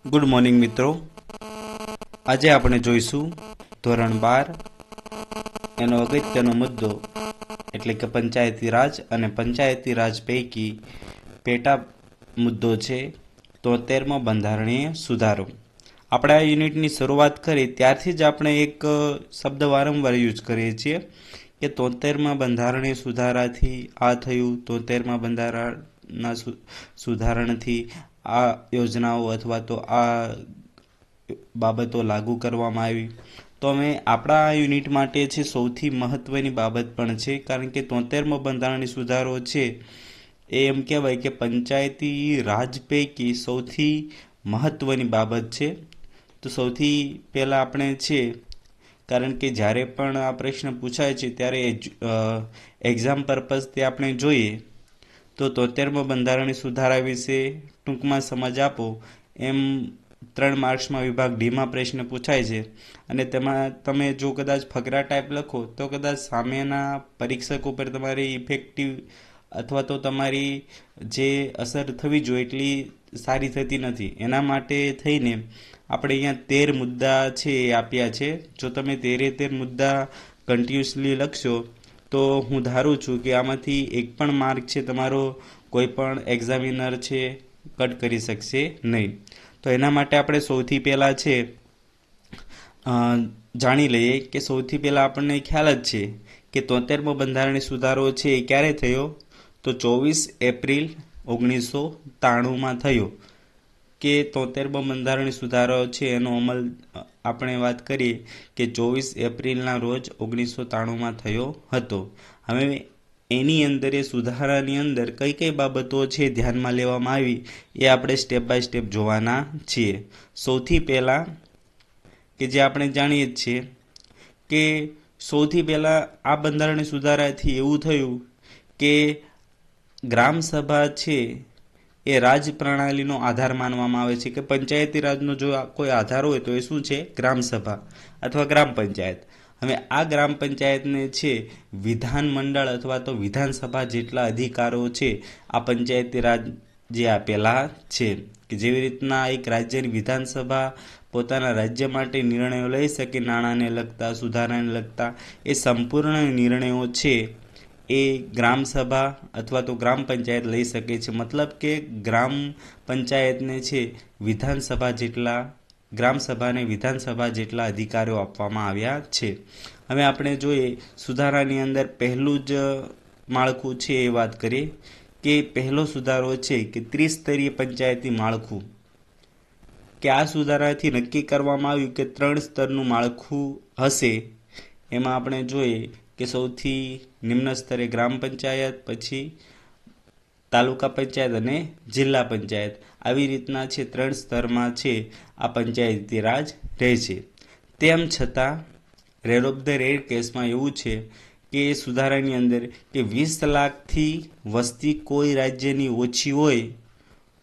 Good morning મિત્રો. આજે આપણે જોઈશું ધોરણ 12 એનો અગત્યનો મુદ્દો એટલે કે પંચાયતી રાજ અને પંચાયતી રાજ પૈકી પેટા મુદ્દો છે 73મો બંધારણીય સુધારો. આપણે આ યુનિટની શરૂઆત કરી ત્યારથી જ આપણે એક શબ્દ વારંવાર યુઝ કરીએ છીએ કે 73મા બંધારણીય સુધારાથી આ થયું, 73મા બંધારણના સુધારણથી આ યોજનાઓ અથવા તો આ બાબતો લાગુ કરવામાં આવી. તો અમે આપણા આ યુનિટ માટે છે સૌથી મહત્ત્વની બાબત પણ છે, કારણ કે 73મો બંધારણીય સુધારો છે એ એમ કહેવાય કે પંચાયતી રાજ પૈકી સૌથી મહત્ત્વની બાબત છે. તો સૌથી પહેલાં આપણે છે, કારણ કે જ્યારે પણ આ પ્રશ્ન પૂછાય છે ત્યારે એક્ઝામ પર્પઝથી આપણે જોઈએ તો 73મા બંધારણીય સુધારા વિશે ટૂંકમાં સમજ આપો એમ 3 માર્ક્સમાં વિભાગ ડીમાં પ્રશ્ન પૂછાય છે. અને તેમાં તમે જો કદાચ ફકરા ટાઈપ લખો તો કદાચ સામેના પરીક્ષક ઉપર તમારી ઇફેક્ટિવ અથવા તો તમારી જે અસર થવી જોઈએ એટલી સારી થતી નથી. એના માટે થઈને આપણે અહીંયા 13 મુદ્દા છે એ આપ્યા છે. જો તમે 13 મુદ્દા કન્ટિન્યુઅસલી લખશો તો હું ધારું છું કે આમાંથી એક પણ માર્ક છે તમારો કોઈ પણ એક્ઝામિનર છે કટ કરી શકશે નહીં. તો એના માટે આપણે સૌથી પહેલાં છે જાણી લઈએ કે સૌથી પહેલાં આપણને ખ્યાલ જ છે કે 73મો બંધારણીય સુધારો છે એ ક્યારે થયો? તો 24 એપ્રિલ 1993માં થયો. કે 73મો બંધારણીય સુધારો છે એનો અમલ આપણે વાત કરીએ કે 24 એપ્રિલના રોજ 1993માં થયો હતો. હવે એની અંદર એ સુધારાની અંદર કઈ કઈ બાબતો છે ધ્યાનમાં લેવામાં આવી એ આપણે સ્ટેપ બાય સ્ટેપ જોવાના છીએ. સૌથી પહેલાં કે જે આપણે જાણીએ જ છીએ કે સૌથી પહેલાં આ બંધારણીય સુધારાથી એવું થયું કે ગ્રામસભા છે એ રાજ પ્રણાલીનો આધાર માનવામાં આવે છે. કે પંચાયતી રાજનો જો કોઈ આધાર હોય તો એ શું છે? ગ્રામસભા અથવા ગ્રામ પંચાયત. હવે આ ગ્રામ પંચાયતને છે વિધાનમંડળ અથવા તો વિધાનસભા જેટલા અધિકારો છે આ પંચાયતી રાજ જે આપેલા છે. કે જેવી રીતના એક રાજ્યની વિધાનસભા પોતાના રાજ્ય માટે નિર્ણયો લઈ શકે, નાણાંને લગતા, સુધારાને લગતા, એ સંપૂર્ણ નિર્ણયો છે એ ગ્રામસભા અથવા તો ગ્રામ પંચાયત લઈ શકે છે. મતલબ કે ગ્રામ પંચાયતને છે વિધાનસભા જેટલા ગ્રામસભાને વિધાનસભા જેટલા અધિકારો આપવામાં આવ્યા છે. હવે આપણે જોઈએ સુધારાની અંદર પહેલું જ માળખું છે એ વાત કરીએ કે પહેલો સુધારો છે કે ત્રિસ્તરીય પંચાયતી માળખું. કે આ સુધારાથી નક્કી કરવામાં આવ્યું કે 3 સ્તરનું માળખું હશે. એમાં આપણે જોઈએ કે સૌથી નિમ્ન સ્તરે ગ્રામ પંચાયત, પછી તાલુકા પંચાયત અને જિલ્લા પંચાયત. આવી રીતના છે 3 સ્તરમાં છે આ પંચાયતી રાજ રહે છે. તેમ છતાં રેર ઓફ ધ રેર કેસમાં એવું છે કે સુધારાની અંદર કે 20 લાખથી વસ્તી કોઈ રાજ્યની ઓછી હોય,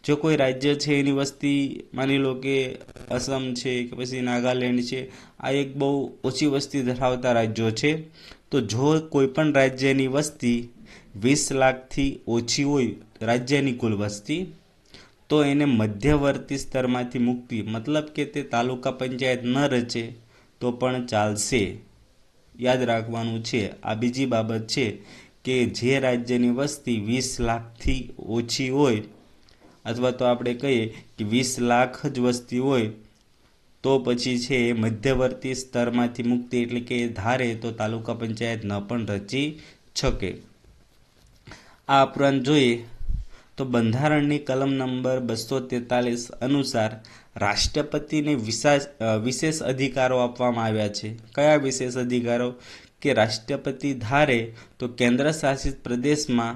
જો કોઈ રાજ્ય છે એની વસ્તી માની લો કે અસમ છે કે પછી નાગાલેન્ડ છે, આ એક બહુ ઓછી વસ્તી ધરાવતા રાજ્યો છે. તો જો કોઈ પણ રાજ્યની વસ્તી 20 લાખથી ઓછી હોય રાજ્યની કુલ વસ્તી, તો એને મધ્યવર્તી સ્તરમાંથી મુક્તિ, મતલબ કે તે તાલુકા પંચાયત ન રચે તો પણ ચાલશે. યાદ રાખવાનું છે. આ બીજી બાબત છે કે જે રાજ્યની વસ્તી 20 લાખથી ઓછી હોય અથવા તો આપણે કહીએ કે 20 લાખ જ વસ્તી હોય તો પછી છે એ મધ્યવર્તી સ્તરમાંથી મુક્તિ, એટલે કે ધારે તો તાલુકા પંચાયત ન પણ રચી શકે. આ ઉપરાંત જોઈએ તો બંધારણની કલમ નંબર 243 અનુસાર રાષ્ટ્રપતિને વિશેષ અધિકારો આપવામાં આવ્યા છે. કયા વિશેષ અધિકારો? કે રાષ્ટ્રપતિ ધારે તો કેન્દ્ર શાસિત પ્રદેશમાં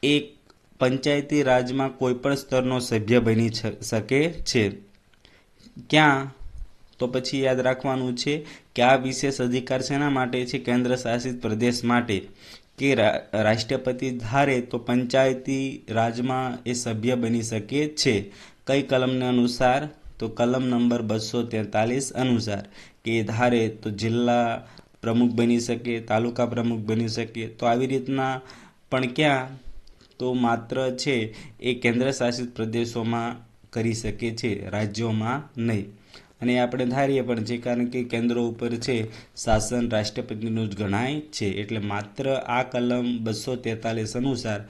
એક પંચાયતી રાજમાં કોઈ પણ સ્તરનો સભ્ય બની શકે છે. ક્યાં? તો પછી યાદ રાખવાનું છે કે આ વિશેષ અધિકાર શેના માટે છે? કેન્દ્ર શાસિત પ્રદેશ માટે. કે રાષ્ટ્રપતિ ધારે તો પંચાયતી રાજમાં એ સભ્ય બની શકે છે. કઈ કલમને અનુસાર? તો કલમ નંબર 243 અનુસાર. કે ધારે તો જિલ્લા પ્રમુખ બની શકે, તાલુકા પ્રમુખ બની શકે. તો આવી રીતના પણ ક્યાં? તો માત્ર છે એ કેન્દ્ર શાસિત પ્રદેશોમાં કરી શકે છે, રાજ્યોમાં નહીં. અને આપણે ધારીએ પણ છે, કારણ કે કેન્દ્રો ઉપર છે શાસન રાષ્ટ્રપતિનું જ ગણાય છે. એટલે માત્ર આ કલમ 243 અનુસાર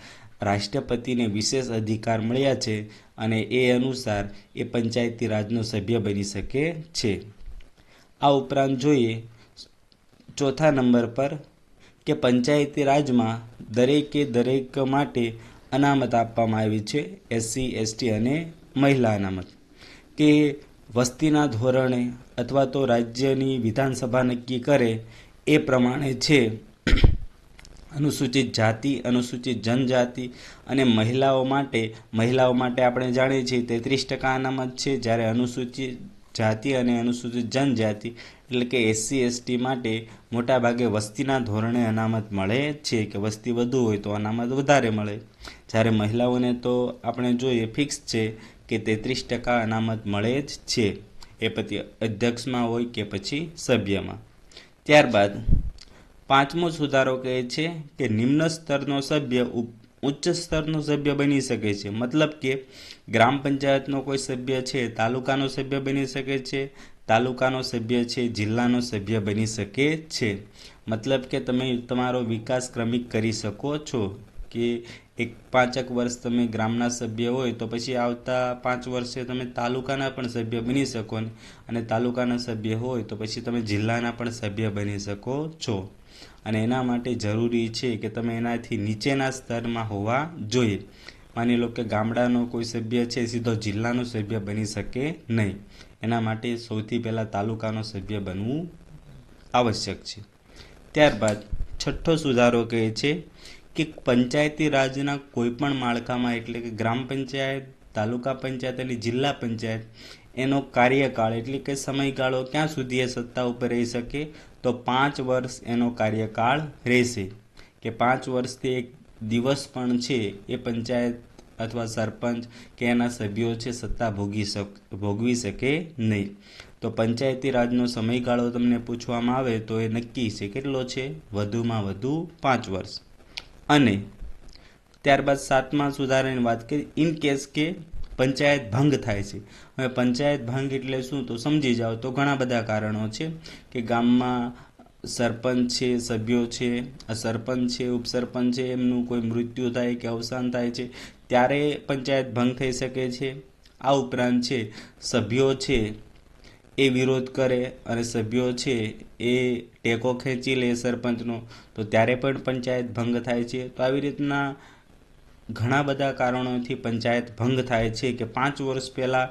રાષ્ટ્રપતિને વિશેષ અધિકાર મળ્યા છે અને એ અનુસાર એ પંચાયતી રાજનો સભ્ય બની શકે છે. આ ઉપરાંત જોઈએ ચોથા નંબર પર કે પંચાયતી રાજમાં દરેક માટે અનામત આપવામાં આવી છે, એસસી, એસટી અને મહિલા અનામત, કે વસ્તીના ધોરણે અથવા તો રાજ્યની વિધાનસભા નક્કી કરે એ પ્રમાણે છે અનુસૂચિત જાતિ, અનુસૂચિત જનજાતિ અને મહિલાઓ માટે આપણે જાણીએ છીએ 33% અનામત છે, જ્યારે અનુસૂચિત જાતિ અને અનુસૂચિત જનજાતિ એટલે કે એસસી, એસટી માટે મોટાભાગે વસ્તીના ધોરણે અનામત મળે છે, કે વસ્તી વધુ હોય તો અનામત વધારે મળે. જ્યારે મહિલાઓને તો આપણે જોઈએ ફિક્સ છે કે 33% અનામત મળે જ છે, એ પછી અધ્યક્ષમાં હોય કે પછી સભ્યમાં. ત્યારબાદ પાંચમો સુધારો કહે છે કે નિમ્ન સ્તરનો સભ્ય ઉચ્ચ સ્તરનો સભ્ય બની શકે છે. મતલબ કે ગ્રામ પંચાયતનો કોઈ સભ્ય છે તાલુકાનો સભ્ય બની શકે છે, તાલુકાનો સભ્ય છે જિલ્લાનો સભ્ય બની શકે છે. મતલબ કે તમે તમારો વિકાસ ક્રમિક કરી શકો છો, કે 5 વર્ષ તમે ગ્રામના સભ્ય હોય તો પછી આવતા 5 વર્ષે તમે તાલુકાના પણ સભ્ય બની શકો, અને તાલુકાના સભ્ય હોય તો પછી તમે જિલ્લાના પણ સભ્ય બની શકો છો. અને એના માટે જરૂરી છે કે તમે એનાથી નીચેના સ્તરમાં હોવા જોઈએ. માની લો કે ગામડાનો કોઈ સભ્ય છે સીધો જિલ્લાનો સભ્ય બની શકે નહીં, એના માટે સૌથી પહેલાં તાલુકાનો સભ્ય બનવું આવશ્યક છે. ત્યારબાદ છઠ્ઠો સુધારો કહે છે કે પંચાયતી રાજના કોઈપણ માળખામાં એટલે કે ગ્રામ પંચાયત, તાલુકા પંચાયત અને જિલ્લા પંચાયત એનો કાર્યકાળ એટલે કે સમયગાળો ક્યાં સુધી એ સત્તા ઉપર રહી શકે, તો 5 વર્ષ એનો કાર્યકાળ રહેશે, કે 5 વર્ષથી એક દિવસ પણ છે એ પંચાયત અથવા સરપંચ કે એના સભ્યો છે સત્તા ભોગવી શકે નહીં. તો પંચાયતી રાજનો સમયગાળો તમને પૂછવામાં આવે તો એ નક્કી છે, કેટલો છે, વધુમાં વધુ 5 વર્ષ. અને ત્યારબાદ 7મા સુધારાની વાત કરીએ, ઇન કેસ કે પંચાયત ભંગ થાય છે. હવે પંચાયત ભંગ એટલે શું, તો સમજી જાઓ તો ઘણા બધા કારણો છે, કે ગામમાં સરપંચ છે, સભ્યો છે, સરપંચ છે, ઉપસરપંચ છે, એમનું કોઈ મૃત્યુ થાય કે અવસાન થાય છે ત્યારે પંચાયત ભંગ થઈ શકે છે. આ ઉપરાંત છે સભ્યો છે એ વિરોધ કરે અને સભ્યો છે એ ટેકો ખેંચી લે સરપંચનો, તો ત્યારે પણ પંચાયત ભંગ થાય છે. તો આવી રીતના ઘણા બધા કારણોથી પંચાયત ભંગ થાય છે, કે 5 વર્ષ પહેલાં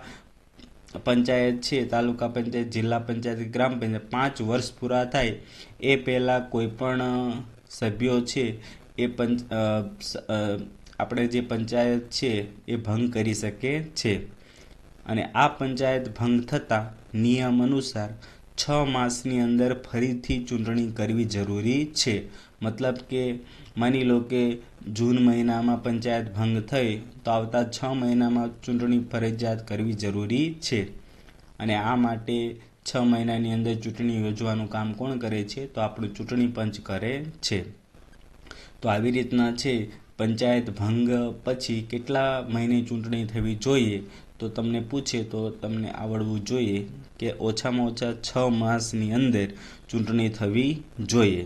પંચાયત છે, તાલુકા પંચાયત, જિલ્લા પંચાયત, ગ્રામ પંચાયત 5 વર્ષ પૂરા થાય એ પહેલાં કોઈ પણ સભ્યો છે એ આપણે જે પંચાયત છે એ ભંગ કરી શકે છે. અને આ પંચાયત ભંગ થતાં નિયમ અનુસાર 6 માસની અંદર ફરીથી ચૂંટણી કરવી જરૂરી છે. મતલબ કે માની લો કે જૂન મહિનામાં પંચાયત ભંગ થઈ તો આવતા 6 મહિનામાં ચૂંટણી ફરજિયાત કરવી જરૂરી છે. અને આ માટે 6 મહિનાની અંદર ચૂંટણી યોજવાનું કામ કોણ કરે છે, તો આપણું ચૂંટણી પંચ કરે છે. તો આવી રીતના છે પંચાયત ભંગ પછી કેટલા મહિને ચૂંટણી થવી જોઈએ, તો તમને પૂછે તો તમને આવડવું જોઈએ કે ઓછામાં ઓછા 6 માસની અંદર ચૂંટણી થવી જોઈએ.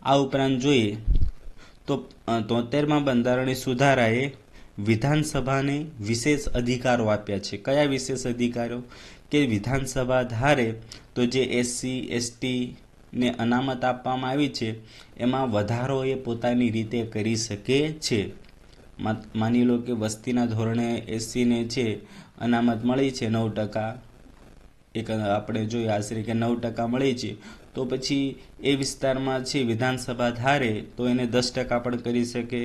આ ઉપરાંત જોઈએ તો 73મા બંધારણીય સુધારાએ વિધાનસભાને વિશેષ અધિકારો આપ્યા છે. કયા વિશેષ અધિકારો, કે વિધાનસભા ધારે તો જે એસસી, એસટી ને અનામત આપવામાં આવી છે એમાં વધારો એ પોતાની રીતે કરી શકે છે. માની લો કે વસ્તીના ધોરણે એસસીને છે અનામત મળી છે 9%, એક આપણે જોઈએ આશરે કે 9% મળી છે, તો પછી એ વિસ્તારમાં છે વિધાનસભા ધારે તો એને 10% પણ કરી શકે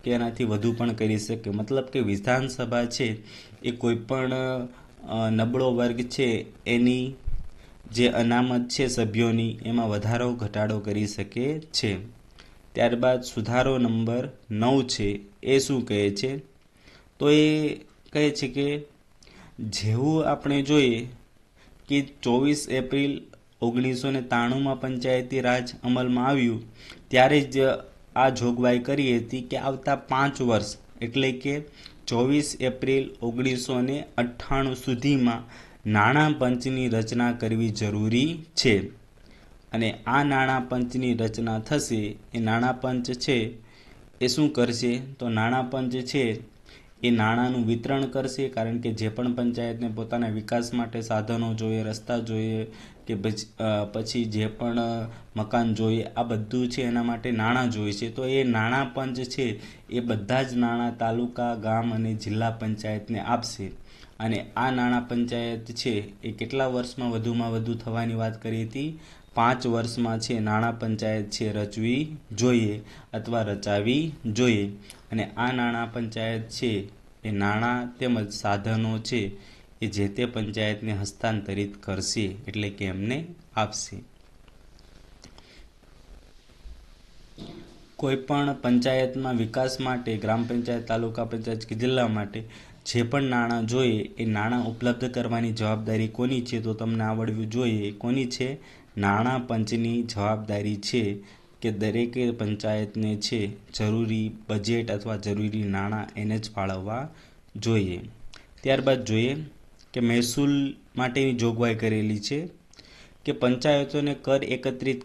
કે એનાથી વધુ પણ કરી શકે. મતલબ કે વિધાનસભા છે એ કોઈ પણ નબળો વર્ગ છે એની જે અનામત છે સભ્યોની એમાં વધારો ઘટાડો કરી શકે છે. ત્યારબાદ સુધારો નંબર 9 છે એ શું કહે છે, તો એ કહે છે કે જેવું આપણે જોઈએ કે 24 એપ્રિલ 1993માં પંચાયતી રાજ અમલમાં આવ્યું ત્યારે જ આ જોગવાઈ કરી હતી કે આવતા 5 વર્ષ એટલે કે 24 એપ્રિલ 1998 સુધીમાં નાણાં પંચની રચના કરવી જરૂરી છે. અને આ નાણાં પંચની રચના થશે. એ નાણાં પંચ છે એ શું કરશે? તો નાણાં પંચ છે એ નાણાંનું વિતરણ કરશે, કારણ કે જે પણ પંચાયતને પોતાના વિકાસ માટે સાધનો જોઈએ, રસ્તા જોઈએ કે પછી જે પણ મકાન જોઈએ, આ બધું છે એના માટે નાણાં જોઈએ છે. તો એ નાણાં પંચ છે એ બધા જ નાણાં તાલુકા, ગામ અને જિલ્લા પંચાયતને આપશે. અને આ નાણાં પંચાયત છે એ કેટલા વર્ષમાં વધુમાં વધુ થવાની વાત કરી હતી? 5 વર્ષમાં છે નાણાં પંચાયત છે રચવી જોઈએ અથવા રચાવી જોઈએ. અને આ નાણાં પંચાયત છે એ નાણાં તેમજ સાધનો છે એ જે તે પંચાયતને હસ્તાંતરિત કરશે, એટલે કે એમને આપશે. કોઈ પણ પંચાયતમાં વિકાસ માટે, ગ્રામ પંચાયત, તાલુકા પંચાયત કે જિલ્લા માટે જે પણ નાણાં જોઈએ એ નાણાં ઉપલબ્ધ કરવાની જવાબદારી કોની છે? તો તમને આવડવું જોઈએ. કોની છે? નાણાં પંચની જવાબદારી છે કે દરેકે પંચાયતને છે જરૂરી બજેટ અથવા જરૂરી નાણાં એને જ ફાળવવા જોઈએ. ત્યારબાદ જોઈએ કે મહેસૂલ માટેની જોગવાઈ કરેલી છે કે પંચાયતોને કર એકત્રિત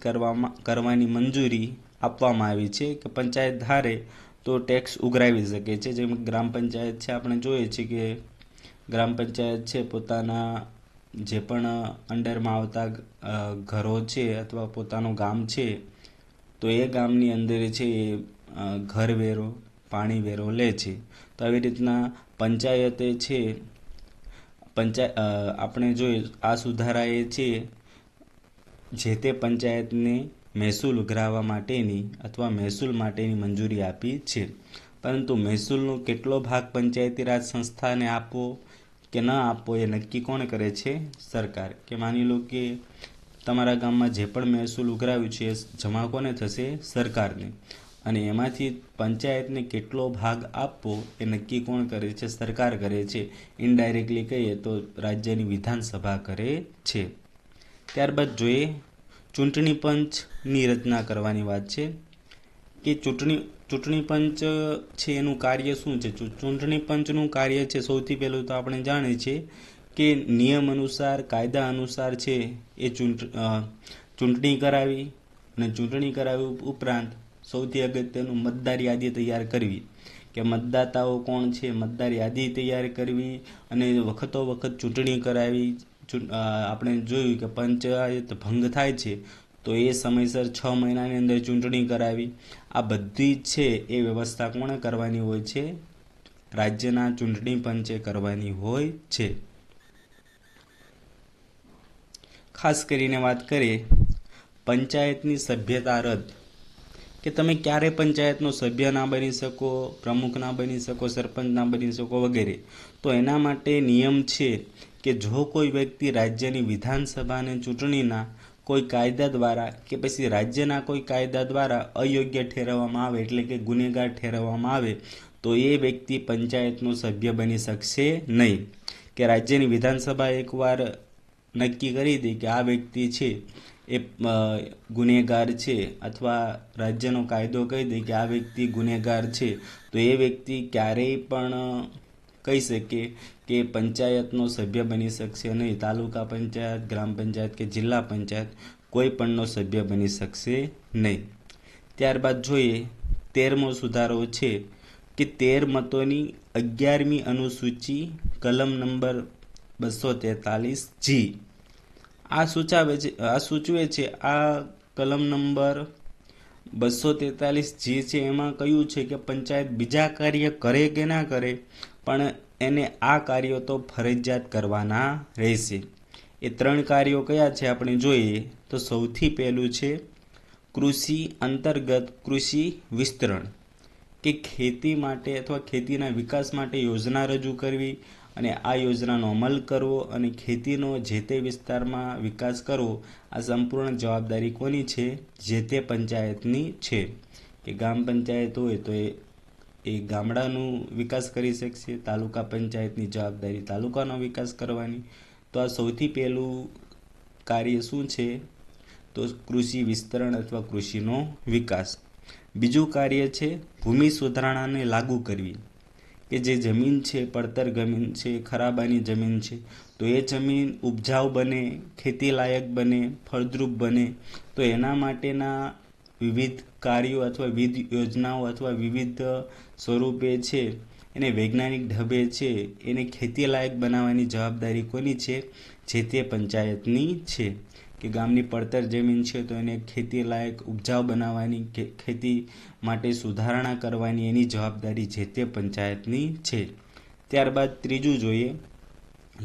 કરવાની મંજૂરી આપવામાં આવી છે કે પંચાયત ધારે તો ટેક્સ ઉઘરાવી શકે છે. જેમ ગ્રામ પંચાયત છે, આપણે જોઈએ છીએ કે ગ્રામ પંચાયત છે પોતાના જે પણ અંડરમાં આવતા ઘરો છે અથવા પોતાનું ગામ છે તો એ ગામની અંદર છે એ ઘર વેરો, પાણી વેરો લે છે. તો આવી રીતના પંચાયતે છે આપણે જોઈએ આ સુધારા એ છે જે તે પંચાયતને મહેસૂલ ઉઘરાવવા માટેની અથવા મહેસૂલ માટેની મંજૂરી આપી છે. પરંતુ મહેસૂલનો કેટલો ભાગ પંચાયતી રાજ સંસ્થાને આપવો કે ન આપવો એ નક્કી કોણ કરે છે? સરકાર. કે માની લો કે તમારા ગામમાં જે પણ મહેસૂલ ઉઘરાવ્યું છે એ જમા કોને થશે? સરકારને. અને એમાંથી પંચાયતને કેટલો ભાગ આપવો એ નક્કી કોણ કરે છે? સરકાર કરે છે. ઇનડાયરેક્ટલી કહીએ તો રાજ્યની વિધાનસભા કરે છે. ત્યારબાદ જોઈએ ચૂંટણી પંચની રચના કરવાની વાત છે કે ચૂંટણી પંચ છે એનું કાર્ય શું છે? ચૂંટણી પંચનું કાર્ય છે સૌથી પહેલું તો આપણે જાણીએ છીએ કે નિયમ અનુસાર, કાયદા અનુસાર છે એ ચૂંટણી કરાવી અને ચૂંટણી કરાવી ઉપરાંત સૌથી અગત્યનું મતદાર યાદી તૈયાર કરવી કે મતદાતાઓ કોણ છે, મતદાર યાદી તૈયાર કરવી અને વખતો વખત ચૂંટણી કરાવી. આપણે જોયું કે પંચાયત ભંગ થાય છે તો એ સમયસર 6 મહિનાની અંદર ચૂંટણી કરાવી. આ બધી જ છે એ વ્યવસ્થા કોણે કરવાની હોય છે? રાજ્યના ચૂંટણી પંચે કરવાની હોય છે. ખાસ કરીને વાત કરીએ પંચાયતની સભ્યતા રદ, કે તમે ક્યારે પંચાયતનો સભ્ય ના બની શકો, પ્રમુખ ના બની શકો, સરપંચ ના બની શકો વગેરે. તો એના માટે નિયમ છે કે જો કોઈ વ્યક્તિ રાજ્યની વિધાનસભાની ચૂંટણીના કોઈ કાયદા દ્વારા કે પછી રાજ્યના કોઈ કાયદા દ્વારા અયોગ્ય ઠેરવવામાં આવે, એટલે કે ગુનેગાર ઠેરવવામાં આવે, તો એ વ્યક્તિ પંચાયતનો સભ્ય બની શકશે નહીં. કે રાજ્યની વિધાનસભા એકવાર નક્કી કરી દે કે આ વ્યક્તિ છે એ ગુનેગાર છે અથવા રાજ્યનો કાયદો કહી દે કે આ વ્યક્તિ ગુનેગાર છે, તો એ વ્યક્તિ ક્યારેય પણ કહી શકે કે પંચાયતનો સભ્ય બની શકશે નહીં. તાલુકા પંચાયત, ગ્રામ પંચાયત કે જિલ્લા પંચાયત કોઈ પણનો સભ્ય બની શકશે નહીં. ત્યારબાદ જોઈએ 13મો સુધારો છે કે 13 મતોની 11મી અનુસૂચિ કલમ નંબર 243G આ સૂચવે છે આ કલમ નંબર 243G છે એમાં કહ્યું છે કે પંચાયત બીજા કાર્ય કરે કે ના કરે પણ એને આ કાર્યો તો ફરજિયાત કરવાના રહેશે. એ 3 કાર્યો કયા છે આપણે જોઈએ તો સૌથી પહેલું છે કૃષિ અંતર્ગત કૃષિ વિસ્તરણ, કે ખેતી માટે અથવા ખેતીના વિકાસ માટે યોજના રજૂ કરવી અને આ યોજનાનો અમલ કરવો અને ખેતીનો જે તે વિસ્તારમાં વિકાસ કરવો. આ સંપૂર્ણ જવાબદારી કોની છે? જે તે પંચાયતની છે. કે ગ્રામ પંચાયત હોય તો એ ગામડાનું વિકાસ કરી શકશે, તાલુકા પંચાયતની જવાબદારી તાલુકાનો વિકાસ કરવાની. તો આ સૌથી પહેલું કાર્ય શું છે? તો કૃષિ વિસ્તરણ અથવા કૃષિનો વિકાસ. બીજું કાર્ય છે ભૂમિ સુધારણાને લાગુ કરવી, કે જે જમીન છે પડતર જમીન છે, ખરાબાની જમીન છે, તો એ જમીન ઉપજાઉ બને, ખેતીલાયક બને, ફળદ્રુપ બને, તો એના માટેના વિવિધ કાર્યો અથવા વિવિધ યોજનાઓ અથવા વિવિધ સ્વરૂપે છે એને વૈજ્ઞાનિક ઢબે છે એને ખેતીલાયક બનાવવાની જવાબદારી કોની છે? જે તે પંચાયતની છે. કે ગામની પડતર જમીન છે તો એને ખેતીલાયક ઉપજાઉ બનાવવાની, ખેતી માટે સુધારણા કરવાની એની જવાબદારી જે તે પંચાયતની છે. ત્યારબાદ ત્રીજું જોઈએ,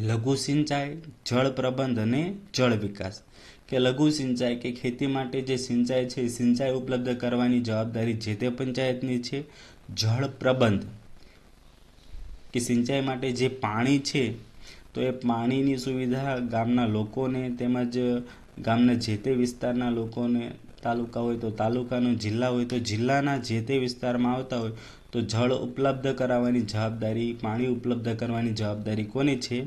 લઘુ સિંચાઈ, જળ પ્રબંધ અને જળ વિકાસ. કે લઘુ સિંચાઈ કે ખેતી માટે જે સિંચાઈ છે, સિંચાઈ ઉપલબ્ધ કરવાની જવાબદારી જે તે પંચાયતની છે. જળ પ્રબંધ કે સિંચાઈ માટે જે પાણી છે તો એ પાણીની સુવિધા ગામના લોકોને તેમજ ગામના જે તે વિસ્તારના લોકોને, તાલુકા હોય તો તાલુકાનો, જિલ્લા હોય તો જિલ્લાના જે તે વિસ્તારમાં આવતા હોય તો જળ ઉપલબ્ધ કરાવવાની જવાબદારી, પાણી ઉપલબ્ધ કરવાની જવાબદારી કોની છે?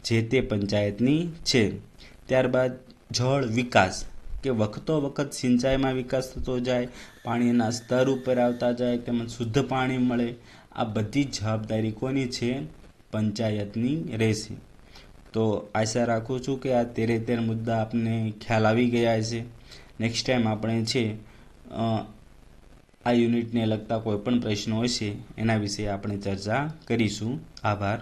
જે તે પંચાયતની છે. ત્યારબાદ જળ વિકાસ કે વખતો વખત સિંચાઈમાં વિકાસ થતો જાય, પાણીના સ્તર ઉપર આવતા જાય, તેમજ શુદ્ધ પાણી મળે, આ બધી જવાબદારી કોની છે? પંચાયતની રહેશે. તો આશા રાખું છું કે આ 13 મુદ્દા આપને ખ્યાલ આવી ગયા હશે. નેક્સ્ટ ટાઈમ આપણે છે આ યુનિટને લગતા કોઈ પણ પ્રશ્નો હશે એના વિશે આપણે ચર્ચા કરીશું. આભાર.